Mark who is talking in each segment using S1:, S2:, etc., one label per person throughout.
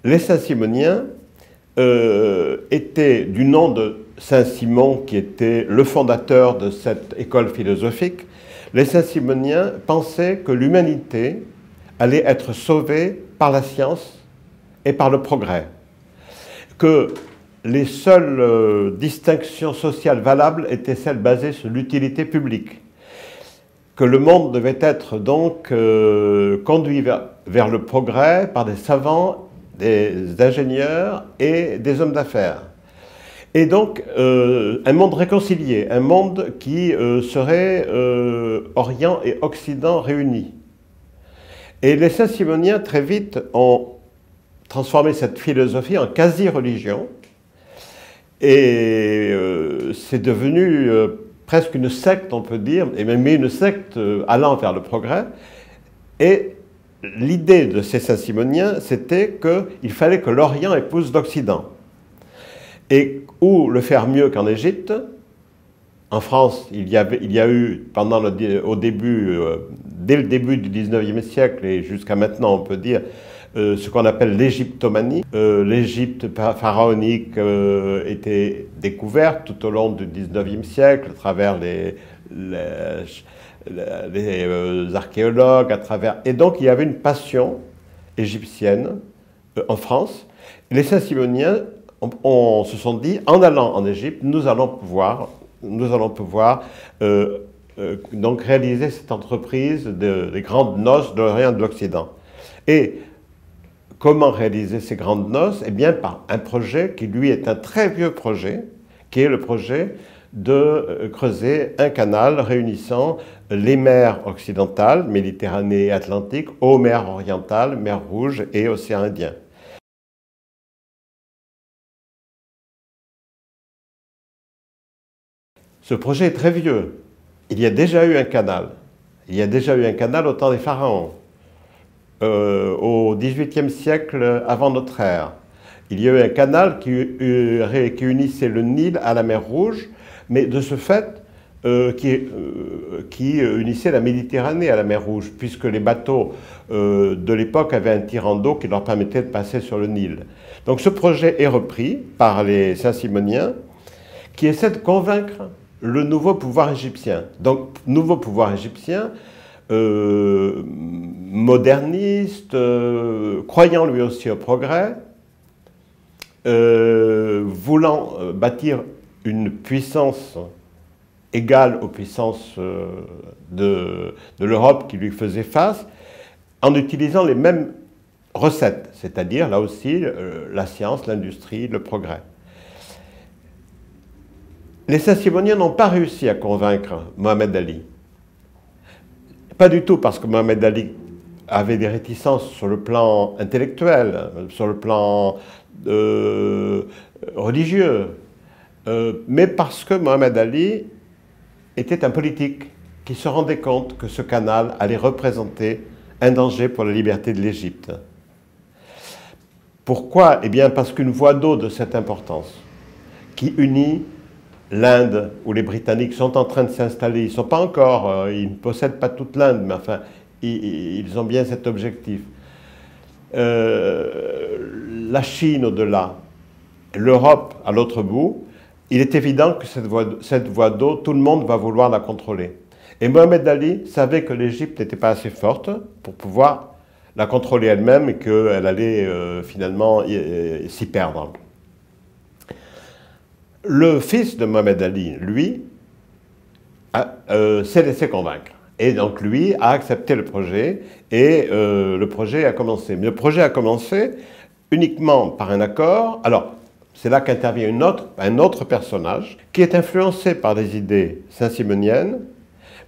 S1: Les Saint-Simoniens étaient du nom de Saint-Simon, qui était le fondateur de cette école philosophique. Les Saint-Simoniens pensaient que l'humanité allait être sauvée par la science et par le progrès, que les seules distinctions sociales valables étaient celles basées sur l'utilité publique, que le monde devait être donc conduit vers le progrès par des savants, des ingénieurs et des hommes d'affaires. Et donc un monde réconcilié, un monde qui serait Orient et Occident réunis. Et les Saint-Simoniens très vite ont transformé cette philosophie en quasi-religion, et c'est devenu presque une secte, on peut dire, et même une secte allant vers le progrès. Et l'idée de ces Saint-Simoniens, c'était qu'il fallait que l'Orient épouse l'Occident. Et où le faire mieux qu'en Égypte? En France, il y a eu, dès le début du 19e siècle et jusqu'à maintenant, on peut dire, ce qu'on appelle l'égyptomanie. L'Égypte pharaonique était découverte tout au long du 19e siècle à travers les archéologues, et donc il y avait une passion égyptienne en France. Les Saint-Simoniens se sont dit, en allant en Égypte, nous allons pouvoir donc réaliser cette entreprise des grandes noces de l'Orient et de l'Occident. Et comment réaliser ces grandes noces? Eh bien, par un projet qui, lui, est un très vieux projet, qui est le projet de creuser un canal réunissant les mers occidentales, Méditerranée et Atlantique, aux mers orientales, mer Rouge et Océan Indien. Ce projet est très vieux. Il y a déjà eu un canal. Il y a déjà eu un canal au temps des pharaons. Au XVIIIe siècle avant notre ère. Il y a eu un canal qui unissait le Nil à la mer Rouge, mais de ce fait, qui unissait la Méditerranée à la mer Rouge, puisque les bateaux de l'époque avaient un tirant d'eau qui leur permettait de passer sur le Nil. Donc ce projet est repris par les Saint-Simoniens, qui essaient de convaincre le nouveau pouvoir égyptien. Donc, nouveau pouvoir égyptien, moderniste, croyant lui aussi au progrès, voulant bâtir une puissance égale aux puissances de l'Europe qui lui faisait face, en utilisant les mêmes recettes, c'est-à-dire là aussi la science, l'industrie, le progrès. Les Saint-Simoniens n'ont pas réussi à convaincre Mohamed Ali. Pas du tout parce que Mohamed Ali avait des réticences sur le plan intellectuel, sur le plan religieux, mais parce que Mohamed Ali était un politique qui se rendait compte que ce canal allait représenter un danger pour la liberté de l'Égypte. Pourquoi? Eh bien parce qu'une voie d'eau de cette importance, qui unit l'Inde, où les Britanniques sont en train de s'installer, ils ne sont pas encore, ils ne possèdent pas toute l'Inde, mais enfin, ils ont bien cet objectif. La Chine au-delà, l'Europe à l'autre bout, il est évident que cette voie d'eau, tout le monde va vouloir la contrôler. Et Mohamed Ali savait que l'Égypte n'était pas assez forte pour pouvoir la contrôler elle-même et qu'elle allait finalement s'y perdre. Le fils de Mohamed Ali, lui, s'est laissé convaincre. Et donc lui a accepté le projet et le projet a commencé. Mais le projet a commencé uniquement par un accord. Alors, c'est là qu'intervient un autre personnage qui est influencé par les idées saint-simoniennes,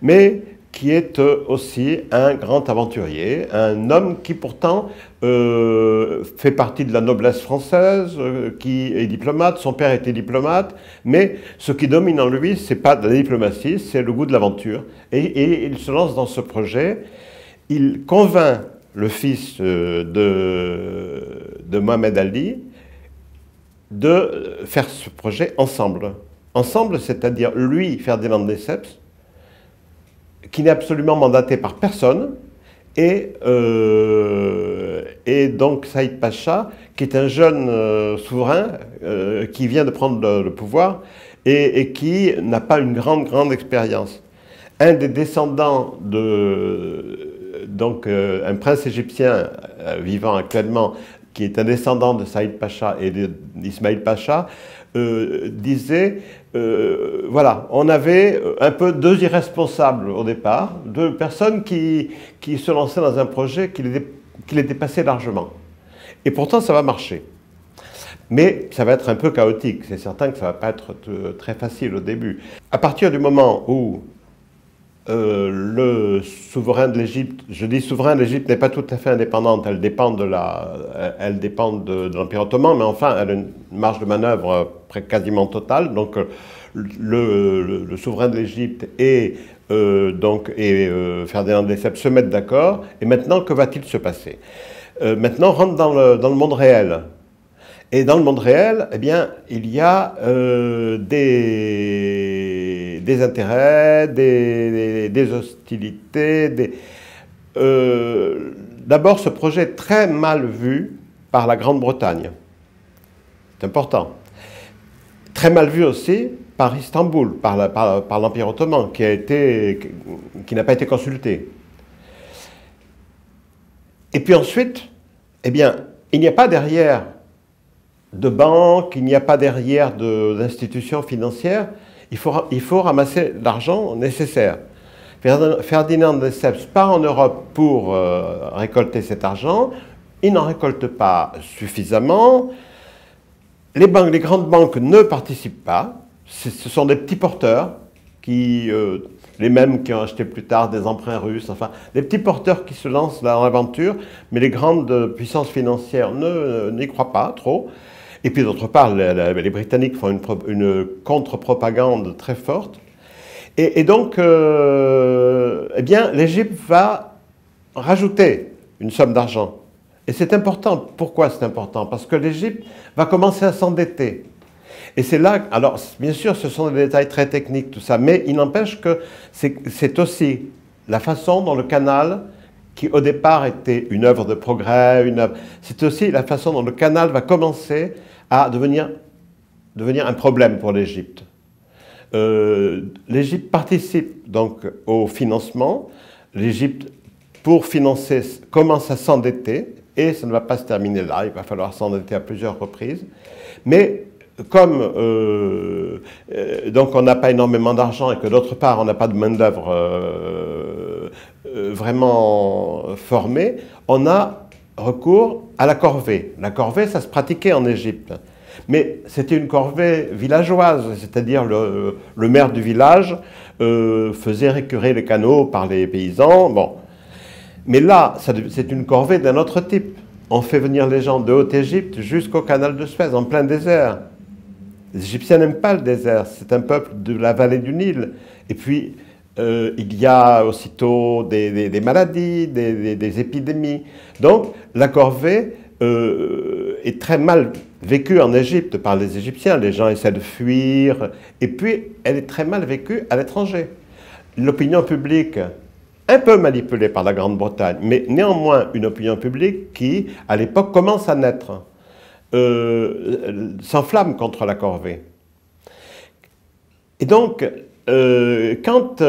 S1: mais qui est aussi un grand aventurier, un homme qui pourtant fait partie de la noblesse française, qui est diplomate, son père était diplomate, mais ce qui domine en lui, ce n'est pas de la diplomatie, c'est le goût de l'aventure. Et il se lance dans ce projet, il convainc le fils de Mohamed Ali de faire ce projet ensemble. Ensemble, c'est-à-dire lui, Ferdinand de Lesseps, qui n'est absolument mandaté par personne, et donc Saïd Pacha, qui est un jeune souverain qui vient de prendre le pouvoir et qui n'a pas une grande expérience. Un des descendants donc un prince égyptien vivant actuellement, qui est un descendant de Saïd Pacha et d'Ismaïl Pacha, disait, voilà, on avait un peu deux irresponsables au départ, deux personnes qui se lançaient dans un projet qui les dépassait largement. Et pourtant, ça va marcher. Mais ça va être un peu chaotique, c'est certain que ça ne va pas être très facile au début. À partir du moment où le souverain de l'Égypte, je dis souverain, l'Égypte n'est pas tout à fait indépendante, elle dépend de l'Empire ottoman, mais enfin, elle a une marge de manœuvre quasiment totale. Donc, le souverain de l'Égypte et Ferdinand de Lesseps se mettent d'accord. Et maintenant, que va-t-il se passer? Maintenant, on rentre dans le monde réel. Et dans le monde réel, eh bien, il y a des intérêts, des hostilités. D'abord, ce projet est très mal vu par la Grande-Bretagne. C'est important. Très mal vu aussi par Istanbul, par l'Empire ottoman, qui n'a pas été consulté. Et puis ensuite, eh bien, il n'y a pas derrière de banques, il n'y a pas derrière d'institutions financières, il faut ramasser l'argent nécessaire. Ferdinand de Lesseps part en Europe pour récolter cet argent, il n'en récolte pas suffisamment, les grandes banques ne participent pas, ce sont des petits porteurs, les mêmes qui ont acheté plus tard des emprunts russes, enfin, des petits porteurs qui se lancent dans l'aventure, mais les grandes puissances financières n'y croient pas trop. Et puis d'autre part, les Britanniques font une contre-propagande très forte. Et donc, eh bien, l'Égypte va rajouter une somme d'argent. Et c'est important. Pourquoi c'est important? Parce que l'Égypte va commencer à s'endetter. Et c'est là, alors bien sûr, ce sont des détails très techniques, tout ça, mais il n'empêche que c'est aussi la façon dont le canal, qui au départ était une œuvre de progrès, c'est aussi la façon dont le canal va commencer à devenir un problème pour l'Égypte. L'Égypte participe donc au financement. L'Égypte, pour financer, commence à s'endetter, et ça ne va pas se terminer là, il va falloir s'endetter à plusieurs reprises. Mais comme donc on n'a pas énormément d'argent et que d'autre part on n'a pas de main-d'œuvre vraiment formée, on a recours à la corvée. La corvée, ça se pratiquait en Égypte. Mais c'était une corvée villageoise, c'est-à-dire le maire du village faisait récurer les canaux par les paysans. Bon. Mais là, c'est une corvée d'un autre type. On fait venir les gens de Haute-Égypte jusqu'au canal de Suez, en plein désert. Les Égyptiens n'aiment pas le désert, c'est un peuple de la vallée du Nil. Et puis, il y a aussitôt des maladies, des épidémies. Donc, la corvée est très mal vécue en Égypte par les Égyptiens. Les gens essaient de fuir. Et puis, elle est très mal vécue à l'étranger. L'opinion publique, un peu manipulée par la Grande-Bretagne, mais néanmoins une opinion publique qui, à l'époque, commence à naître, s'enflamme contre la corvée. Et donc, quand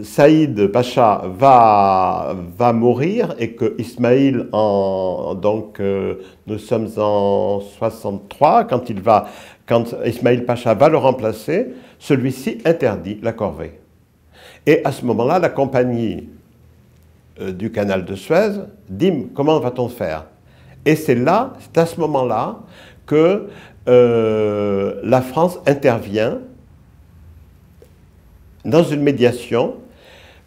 S1: Saïd Pacha va mourir et que Ismaïl, donc nous sommes en 63, quand Ismaïl Pacha va le remplacer, celui-ci interdit la corvée. Et à ce moment-là, la compagnie du canal de Suez dit « Comment va-t-on faire ?» Et c'est à ce moment-là que la France intervient dans une médiation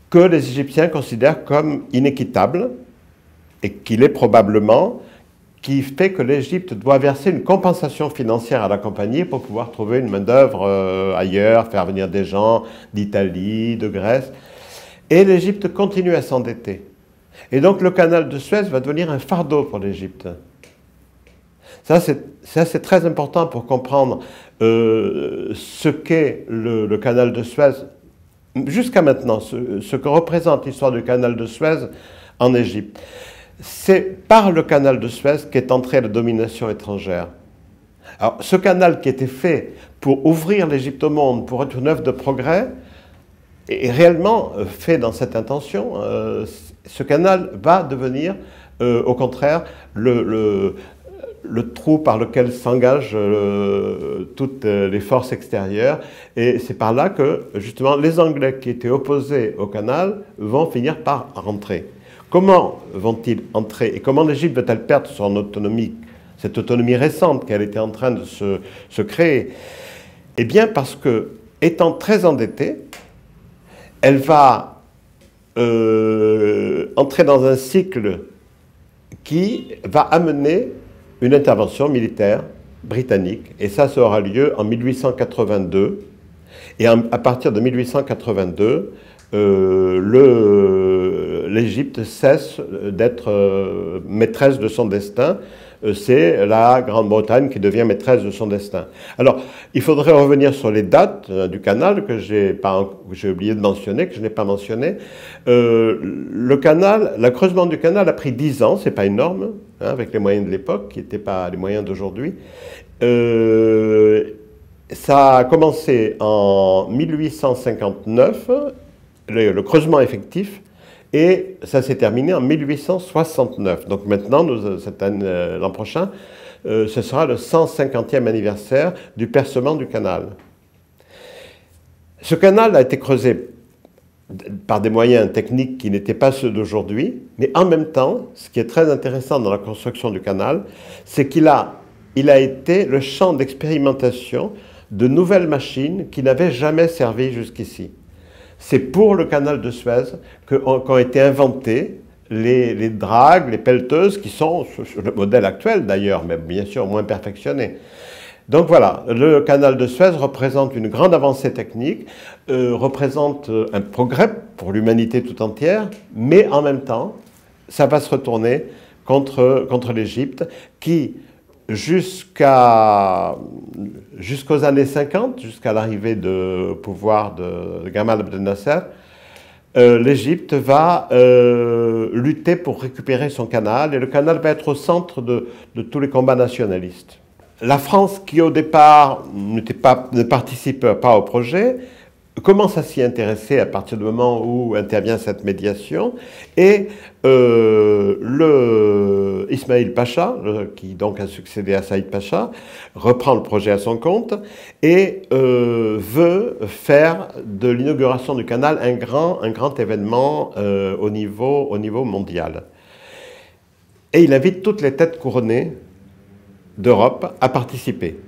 S1: que les Égyptiens considèrent comme inéquitable et qu'il est probablement, qui fait que l'Égypte doit verser une compensation financière à la compagnie pour pouvoir trouver une main-d'œuvre ailleurs, faire venir des gens d'Italie, de Grèce. Et l'Égypte continue à s'endetter. Et donc le canal de Suez va devenir un fardeau pour l'Égypte. Ça, c'est très important pour comprendre ce qu'est le canal de Suez jusqu'à maintenant, ce que représente l'histoire du canal de Suez en Égypte. c'est par le canal de Suez qu'est entrée la domination étrangère. Alors, ce canal qui était fait pour ouvrir l'Égypte au monde, pour être une œuvre de progrès, est réellement fait dans cette intention. Ce canal va devenir, au contraire, le trou par lequel s'engagent toutes les forces extérieures. Et c'est par là que, justement, les Anglais qui étaient opposés au canal vont finir par rentrer. Comment vont-ils entrer et comment l'Égypte va-t-elle perdre son autonomie, cette autonomie récente qu'elle était en train de se créer? Eh bien, parce que, étant très endettée, elle va entrer dans un cycle qui va amener une intervention militaire britannique. Et ça aura lieu en 1882. Et à partir de 1882, l'Égypte cesse d'être maîtresse de son destin. C'est la Grande-Bretagne qui devient maîtresse de son destin. Alors, il faudrait revenir sur les dates du canal que j'ai oublié de mentionner, que je n'ai pas mentionné. Le canal, le creusement du canal a pris 10 ans, c'est pas énorme, hein, avec les moyens de l'époque, qui n'étaient pas les moyens d'aujourd'hui. Ça a commencé en 1859, le creusement effectif, et ça s'est terminé en 1869. Donc maintenant, l'an prochain, ce sera le 150e anniversaire du percement du canal. Ce canal a été creusé par des moyens techniques qui n'étaient pas ceux d'aujourd'hui, mais en même temps, ce qui est très intéressant dans la construction du canal, c'est qu'il a été le champ d'expérimentation de nouvelles machines qui n'avaient jamais servi jusqu'ici. C'est pour le canal de Suez qu'ont été inventées les dragues, les pelleteuses, qui sont sur le modèle actuel d'ailleurs, mais bien sûr moins perfectionnées. Donc voilà, le canal de Suez représente une grande avancée technique, représente un progrès pour l'humanité tout entière, mais en même temps, ça va se retourner contre l'Égypte qui, jusqu'aux années 50, jusqu'à l'arrivée de pouvoir de Gamal Abdel Nasser, l'Égypte va lutter pour récupérer son canal, et le canal va être au centre de tous les combats nationalistes. La France, qui au départ ne participe pas au projet, commence à s'y intéresser à partir du moment où intervient cette médiation, et Ismail Pacha, qui donc a succédé à Saïd Pacha, reprend le projet à son compte et veut faire de l'inauguration du canal un grand événement au niveau mondial. Et il invite toutes les têtes couronnées d'Europe à participer.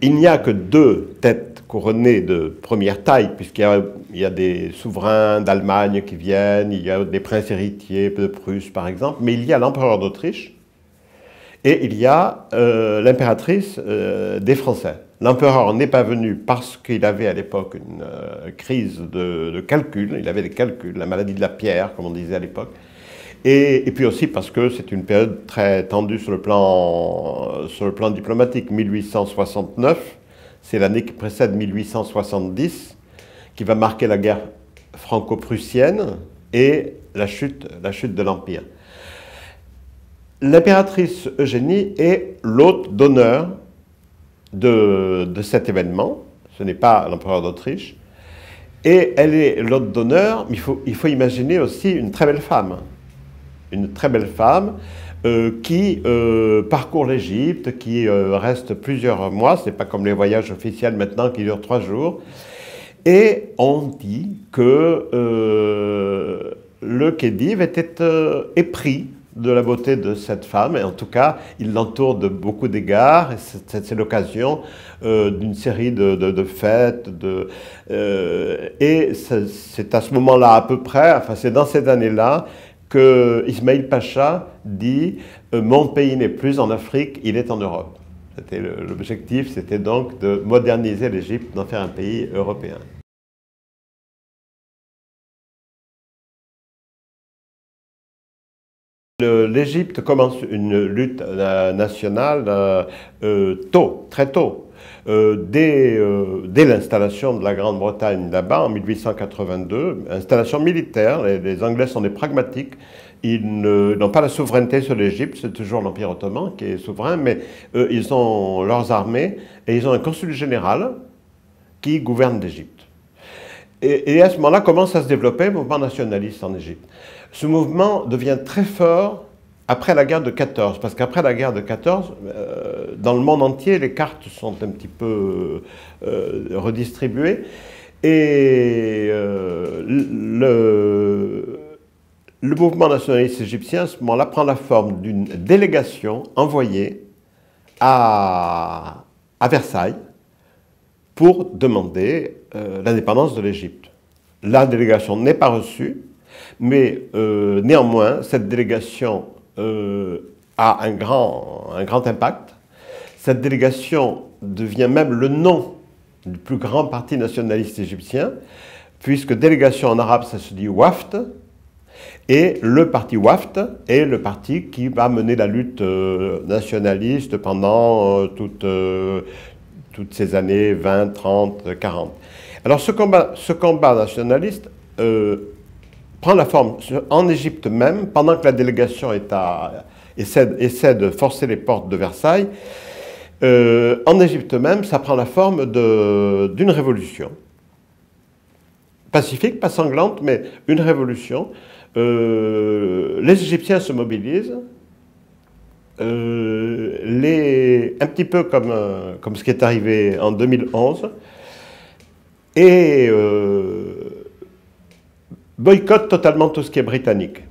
S1: Il n'y a que 2 têtes couronnées de première taille, puisqu'il y a des souverains d'Allemagne qui viennent, il y a des princes héritiers de Prusse par exemple, mais il y a l'empereur d'Autriche et il y a l'impératrice des Français. L'empereur n'est pas venu parce qu'il avait à l'époque une crise de calcul, il avait des calculs, la maladie de la pierre, comme on disait à l'époque. Et puis aussi parce que c'est une période très tendue sur le plan diplomatique. 1869, c'est l'année qui précède 1870, qui va marquer la guerre franco-prussienne et la chute de l'Empire. L'impératrice Eugénie est l'hôte d'honneur de cet événement. Ce n'est pas l'empereur d'Autriche. Et elle est l'hôte d'honneur, mais il faut imaginer aussi une très belle femme. Une très belle femme qui parcourt l'Égypte, qui reste plusieurs mois, ce n'est pas comme les voyages officiels maintenant qui durent 3 jours. Et on dit que le Khedive était épris de la beauté de cette femme, et en tout cas, il l'entoure de beaucoup d'égards, et c'est l'occasion d'une série de fêtes, et c'est à ce moment-là à peu près, enfin c'est dans ces années-là, que Ismail Pacha dit « Mon pays n'est plus en Afrique, il est en Europe ». L'objectif, c'était donc de moderniser l'Égypte, d'en faire un pays européen. L'Égypte commence une lutte nationale tôt, très tôt. dès l'installation de la Grande-Bretagne là-bas en 1882, installation militaire. Les Anglais sont des pragmatiques. Ils n'ont pas la souveraineté sur l'Égypte, c'est toujours l'Empire ottoman qui est souverain, mais ils ont leurs armées et ils ont un consul général qui gouverne l'Égypte. Et à ce moment-là commence à se développer un mouvement nationaliste en Égypte. Ce mouvement devient très fort après la guerre de 14, parce qu'après la guerre de 14, dans le monde entier, les cartes sont un petit peu redistribuées. Et le mouvement nationaliste égyptien, à ce moment-là, prend la forme d'une délégation envoyée à Versailles pour demander l'indépendance de l'Égypte. La délégation n'est pas reçue, mais néanmoins, cette délégation a un grand impact. Cette délégation devient même le nom du plus grand parti nationaliste égyptien, puisque délégation en arabe, ça se dit Waft, et le parti Waft est le parti qui va mener la lutte nationaliste pendant toutes ces années 20, 30, 40. Alors ce combat nationaliste prend la forme en Égypte même, pendant que la délégation essaie de forcer les portes de Versailles. En Égypte même, ça prend la forme d'une révolution. Pacifique, pas sanglante, mais une révolution. Les Égyptiens se mobilisent, un petit peu comme ce qui est arrivé en 2011, et boycottent totalement tout ce qui est britannique.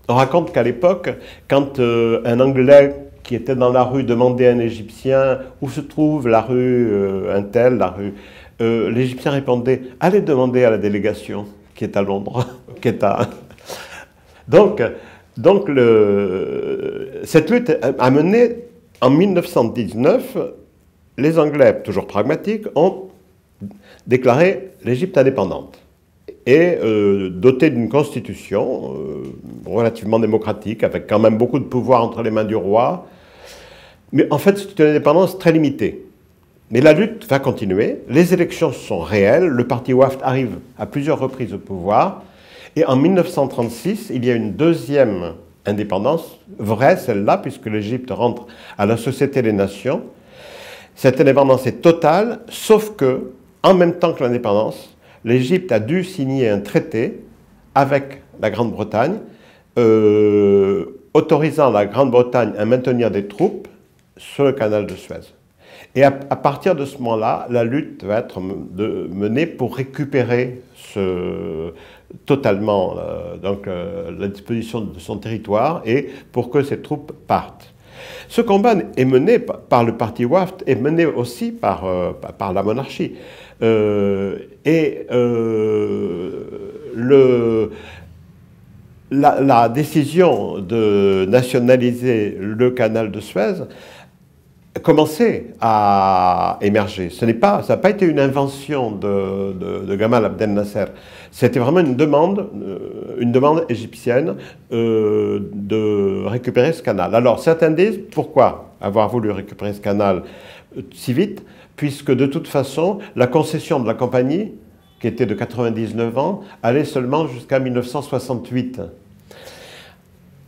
S1: On raconte qu'à l'époque, quand un Anglais qui était dans la rue demandait à un Égyptien où se trouve la rue Untel, l'Égyptien répondait « Allez demander à la délégation qui est à Londres, qui est à... » Donc cette lutte a mené, en 1919, les Anglais, toujours pragmatiques, ont déclaré l'Égypte indépendante et dotée d'une constitution relativement démocratique, avec quand même beaucoup de pouvoir entre les mains du roi. Mais en fait, c'est une indépendance très limitée. Mais la lutte va continuer, les élections sont réelles, le parti Waft arrive à plusieurs reprises au pouvoir, et en 1936, il y a une deuxième indépendance, vraie celle-là, puisque l'Égypte rentre à la Société des Nations. Cette indépendance est totale, sauf que, en même temps que l'indépendance, l'Égypte a dû signer un traité avec la Grande-Bretagne, autorisant la Grande-Bretagne à maintenir des troupes sur le canal de Suez. Et à partir de ce moment-là, la lutte va être menée pour récupérer totalement la disposition de son territoire et pour que ces troupes partent. Ce combat est mené par le parti Waft, est mené aussi par la monarchie. La décision de nationaliser le canal de Suez commençait à émerger. Ça n'a pas été une invention de Gamal Abdel Nasser. C'était vraiment une demande égyptienne de récupérer ce canal. Alors certains disent, pourquoi avoir voulu récupérer ce canal si vite, puisque de toute façon, la concession de la compagnie, qui était de 99 ans, allait seulement jusqu'à 1968.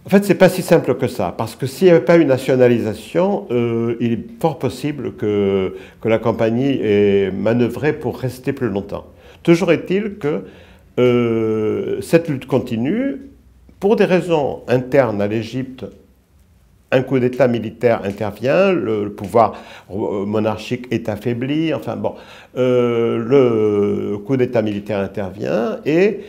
S1: En fait, ce n'est pas si simple que ça, parce que s'il n'y avait pas une nationalisation, il est fort possible que la compagnie ait manœuvré pour rester plus longtemps. Toujours est-il que cette lutte continue, pour des raisons internes à l'Égypte. Un coup d'État militaire intervient, le pouvoir monarchique est affaibli, enfin bon, le coup d'État militaire intervient et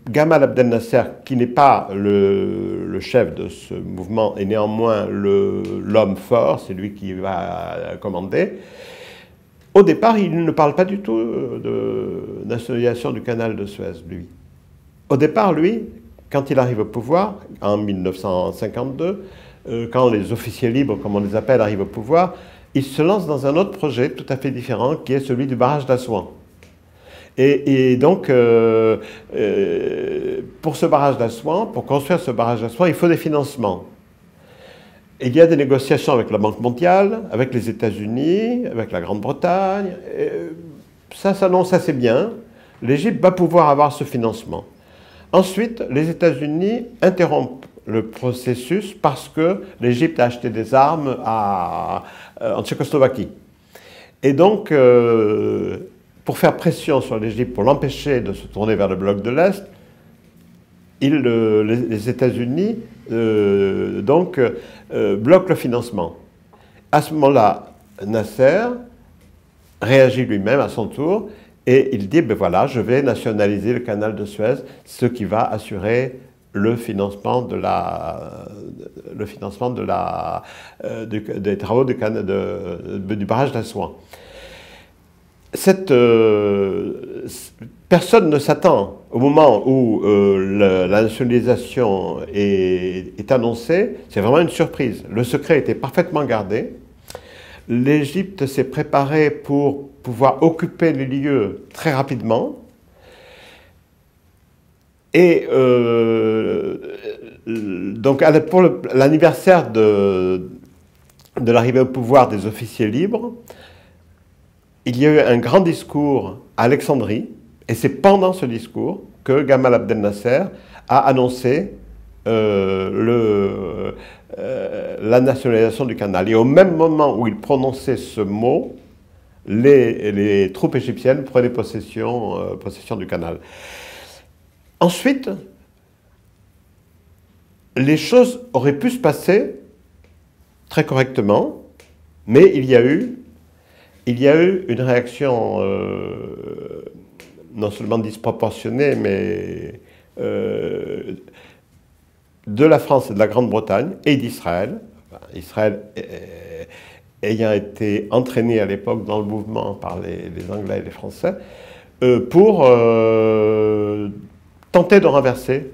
S1: Gamal Abdel Nasser, qui n'est pas le chef de ce mouvement, est néanmoins l'homme fort, c'est lui qui va commander. Au départ, il ne parle pas du tout de nationalisation du canal de Suez, lui. Au départ, lui, quand il arrive au pouvoir, en 1952, quand les officiers libres, comme on les appelle, arrivent au pouvoir, il se lance dans un autre projet tout à fait différent, qui est celui du barrage d'Assouan. Et donc, pour ce barrage d'Assouan, pour construire ce barrage d'Assouan, il faut des financements. Il y a des négociations avec la Banque mondiale, avec les États-Unis, avec la Grande-Bretagne. Ça s'annonce assez bien. L'Égypte va pouvoir avoir ce financement. Ensuite, les États-Unis interrompent le processus parce que l'Égypte a acheté des armes en Tchécoslovaquie. Et donc, pour faire pression sur l'Égypte, pour l'empêcher de se tourner vers le bloc de l'Est, les États-Unis bloquent le financement. À ce moment-là, Nasser réagit lui-même à son tour et il dit, ben voilà, je vais nationaliser le canal de Suez, ce qui va assurer le financement des travaux du barrage d'Assouan. Personne ne s'attend au moment où la nationalisation est annoncée, c'est vraiment une surprise. Le secret était parfaitement gardé. L'Égypte s'est préparée pour pouvoir occuper les lieux très rapidement. Et donc pour l'anniversaire de l'arrivée au pouvoir des officiers libres, il y a eu un grand discours à Alexandrie, et c'est pendant ce discours que Gamal Abdel Nasser a annoncé la nationalisation du canal. Et au même moment où il prononçait ce mot, les troupes égyptiennes prenaient possession du canal. Ensuite, les choses auraient pu se passer très correctement, mais il y a eu une réaction non seulement disproportionnée, mais de la France et de la Grande-Bretagne et d'Israël. Israël ayant été entraîné à l'époque dans le mouvement par les Anglais et les Français, pour tenter de renverser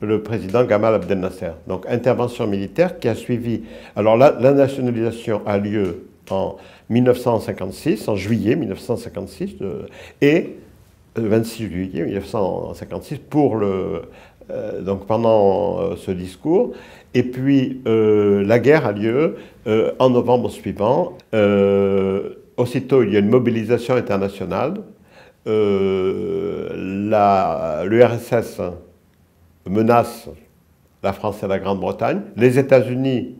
S1: le président Gamal Abdel Nasser. Donc intervention militaire qui a suivi. Alors la nationalisation a lieu en 1956, en juillet 1956, et 26 juillet 1956 donc pendant ce discours. Et puis la guerre a lieu en novembre suivant. Aussitôt, il y a une mobilisation internationale. L'URSS menace la France et la Grande-Bretagne. Les États-Unis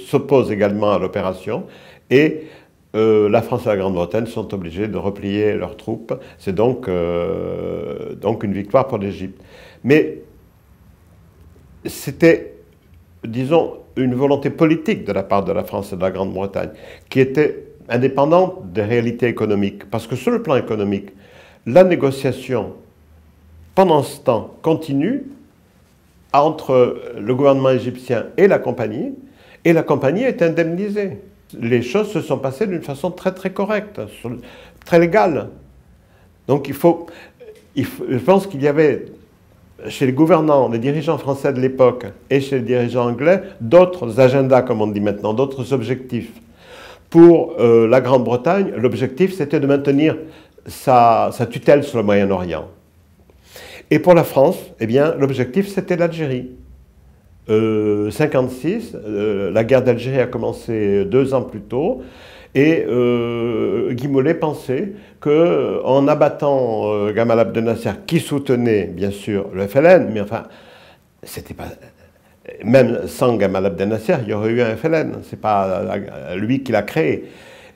S1: s'opposent également à l'opération. Et la France et la Grande-Bretagne sont obligés de replier leurs troupes. C'est donc une victoire pour l'Égypte. Mais c'était, disons, une volonté politique de la part de la France et de la Grande-Bretagne qui était indépendante des réalités économiques. Parce que sur le plan économique, la négociation, pendant ce temps, continue entre le gouvernement égyptien et la compagnie est indemnisée. Les choses se sont passées d'une façon très très correcte, très légale. Donc je pense qu'il y avait chez les gouvernants, les dirigeants français de l'époque et chez les dirigeants anglais, d'autres agendas, comme on dit maintenant, d'autres objectifs. Pour la Grande-Bretagne, l'objectif c'était de maintenir sa tutelle sur le Moyen-Orient. Et pour la France, eh bien, l'objectif c'était l'Algérie. 1956, la guerre d'Algérie a commencé 2 ans plus tôt, et Guy Mollet pensait qu'en abattant Gamal Abdel Nasser, qui soutenait bien sûr le FLN, mais enfin, c'était pas... Même sans Gamal Abdel Nasser, il y aurait eu un FLN, c'est pas lui qui l'a créé.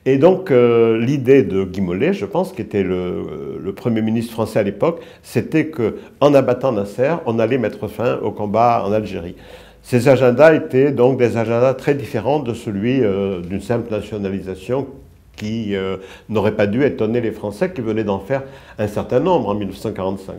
S1: Et donc l'idée de Guy Mollet, je pense, qui était le Premier ministre français à l'époque, c'était qu'en abattant Nasser, on allait mettre fin au combat en Algérie. Ces agendas étaient donc des agendas très différents de celui d'une simple nationalisation qui n'aurait pas dû étonner les Français qui venaient d'en faire un certain nombre en 1945.